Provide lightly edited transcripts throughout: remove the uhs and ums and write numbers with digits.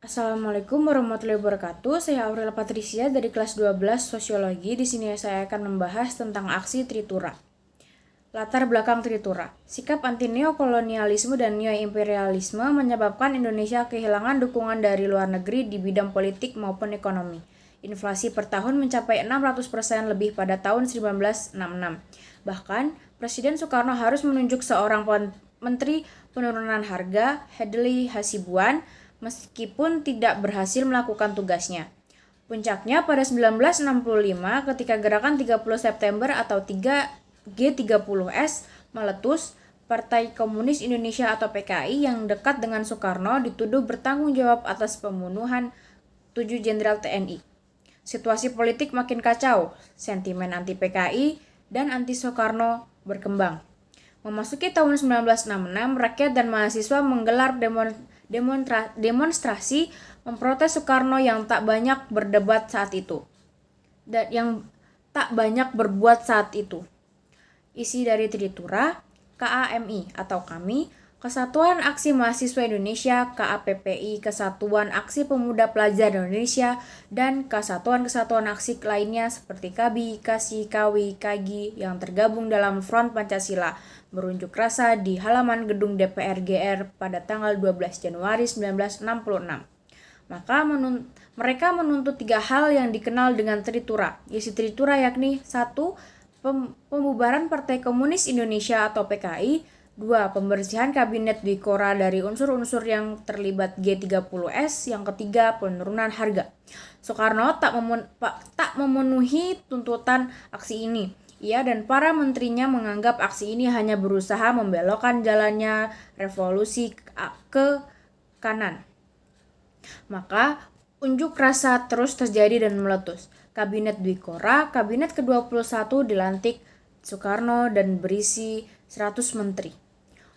Assalamualaikum warahmatullahi wabarakatuh. Saya Aurel Patricia dari kelas 12 Sosiologi. Di sini saya akan membahas tentang aksi Tritura. Latar belakang Tritura. Sikap anti neokolonialisme dan neoimperialisme menyebabkan Indonesia kehilangan dukungan dari luar negeri di bidang politik maupun ekonomi. Inflasi per tahun mencapai 600% lebih pada tahun 1966. Bahkan, Presiden Soekarno harus menunjuk seorang Menteri Penurunan Harga, Hadli Hasibuan, meskipun tidak berhasil melakukan tugasnya. Puncaknya pada 1965 ketika gerakan 30 September atau G30S meletus, Partai Komunis Indonesia atau PKI yang dekat dengan Soekarno dituduh bertanggung jawab atas pembunuhan 7 jenderal TNI. Situasi politik makin kacau, sentimen anti PKI dan anti Soekarno berkembang. Memasuki tahun 1966, rakyat dan mahasiswa menggelar demonstrasi memprotes Soekarno yang tak banyak berdebat saat itu dan yang tak banyak berbuat saat itu. Isi dari Tritura: KAMI atau Kami, Kesatuan Aksi Mahasiswa Indonesia, KAPPI, Kesatuan Aksi Pemuda Pelajar Indonesia, dan kesatuan-kesatuan aksi lainnya seperti KABI, KASI, KAWI, KAGI yang tergabung dalam Front Pancasila berunjuk rasa di halaman gedung DPR GR pada tanggal 12 Januari 1966. Mereka menuntut 3 hal yang dikenal dengan Tritura. Isi Tritura yakni 1. Pembubaran Partai Komunis Indonesia atau PKI. 2. Pembersihan Kabinet Dwikora dari unsur-unsur yang terlibat G30S. Yang ketiga, penurunan harga. Soekarno tak memenuhi tuntutan aksi ini. Ia dan para menterinya menganggap aksi ini hanya berusaha membelokkan jalannya revolusi ke kanan. Maka unjuk rasa terus terjadi dan meletus. Kabinet Dwikora, kabinet ke-21 dilantik Soekarno dan berisi 100 menteri.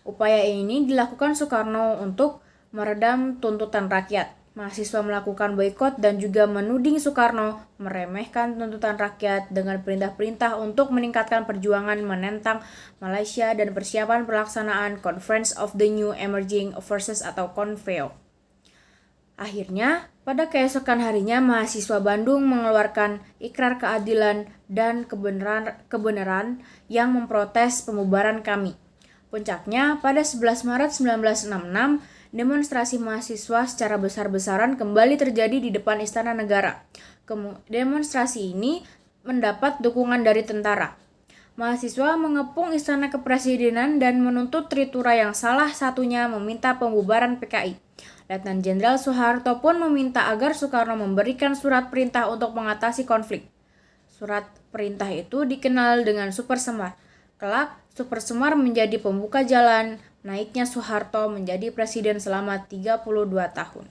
Upaya ini dilakukan Soekarno untuk meredam tuntutan rakyat. Mahasiswa melakukan boikot dan juga menuding Soekarno meremehkan tuntutan rakyat dengan perintah-perintah untuk meningkatkan perjuangan menentang Malaysia dan persiapan pelaksanaan Conference of the New Emerging Forces atau CONFEO. Akhirnya, pada keesokan harinya mahasiswa Bandung mengeluarkan Ikrar Keadilan dan Kebenaran yang memprotes pembubaran Kami. Puncaknya, pada 11 Maret 1966, demonstrasi mahasiswa secara besar-besaran kembali terjadi di depan Istana Negara. Demonstrasi ini mendapat dukungan dari tentara. Mahasiswa mengepung Istana Kepresidenan dan menuntut Tritura yang salah satunya meminta pembubaran PKI. Letnan Jenderal Soeharto pun meminta agar Soekarno memberikan surat perintah untuk mengatasi konflik. Surat perintah itu dikenal dengan Super Semar. Kelak, Super Semar menjadi pembuka jalan naiknya Soeharto menjadi presiden selama 32 tahun.